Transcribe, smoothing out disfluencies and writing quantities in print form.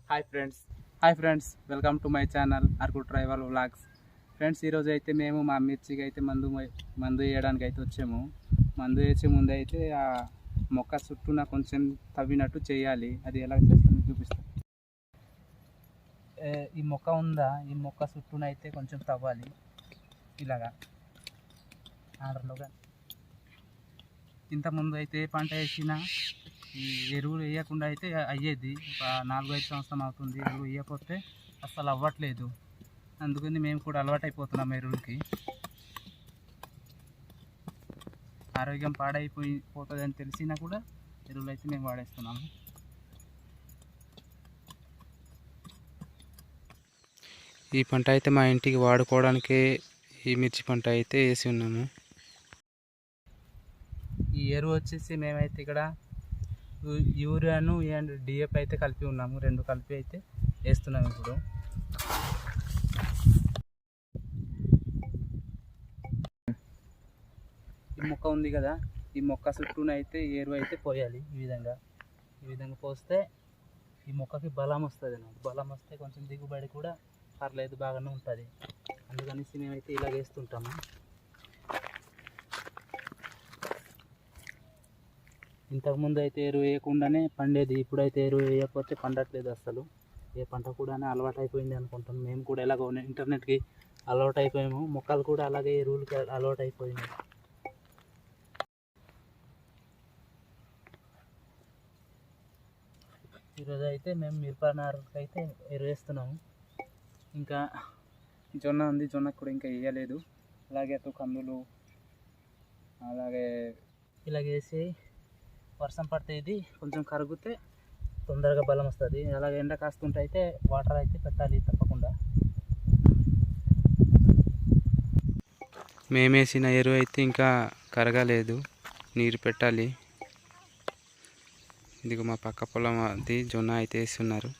Hi friends welcome to my channel Araku tribal vlogs. Friends, ఈరోజు అయితే మేము మా మిర్చికి అయితే మందు వేయడానికి అయితే వచ్చాము. మందు వేసే ముందు అయితే ఆ మొక్క చుట్టూన కొంచెం తవ్వినట్టు చేయాలి. అది ఎలా చేస్తామో చూపిస్తాం. ఈ మొక్క ఉందా, ఈ మొక్క చుట్టూన అయితే కొంచెం తవ్వాలి ఇలాగా ఆర్డర్లోగా. ఇంతకుముందు అయితే పంట వేసినా ఈ ఎరువులు వేయకుండా అయితే అయ్యేది. ఒక 4-5 సంవత్సరం అవుతుంది ఎరువు వేయకపోతే అసలు అవ్వట్లేదు. అందుకని మేము కూడా అలవాటు అయిపోతున్నాం ఎరువులకి. ఆరోగ్యం పోతుందని తెలిసినా కూడా ఎరువులు అయితే మేము వాడేస్తున్నాము. ఈ పంట అయితే మా ఇంటికి వాడుకోవడానికే ఈ మిర్చి పంట అయితే వేసి ఉన్నాము. ఈ ఎరువు వచ్చేసి మేమైతే ఇక్కడ యూరియాను అండ్ డిఏపి అయితే కలిపి ఉన్నాము. 2 కలిపి అయితే వేస్తున్నాము. ఇప్పుడు ఈ మొక్క ఉంది కదా, ఈ మొక్క చుట్టూన అయితే ఎరువు అయితే పోయాలి. ఈ విధంగా పోస్తే ఈ మొక్కకి బలం వస్తుంది. బలం వస్తే కొంచెం దిగుబడి కూడా పర్లేదు, బాగానే ఉంటుంది. అందుకనేసి మేమైతే ఇలా వేస్తుంటాము. ఇంతకుముందు అయితే ఎరువు వేయకుండానే పండేది. ఇప్పుడైతే ఎరువు వేయకపోతే పండట్లేదు అసలు. ఏ పంట కూడా అలవాటు అయిపోయింది అనుకుంటాం. మేము కూడా ఎలాగో ఇంటర్నెట్కి అలవాటు అయిపోయాము, మొక్కలు కూడా అలాగే ఎరువులకి అలవాటు అయిపోయింది. ఈరోజు అయితే మేము మిరపనారుకి అయితే ఎరువు వేస్తున్నాము. ఇంకా జొన్న ఉంది, జొన్నకు కూడా ఇంకా వేయలేదు. అలాగే కందులు అలాగే ఇలాగేసి వర్షం పడితే ఇది కొంచెం కరిగితే తొందరగా బలం వస్తుంది. అలాగే ఎండ కాస్తుంటే అయితే వాటర్ అయితే పెట్టాలి తప్పకుండా. మేమేసిన ఎరువు అయితే ఇంకా కరగలేదు, నీరు పెట్టాలి. ఇదిగో మా పక్క పొలం అది జొన్న అయితే వేస్తున్నారు.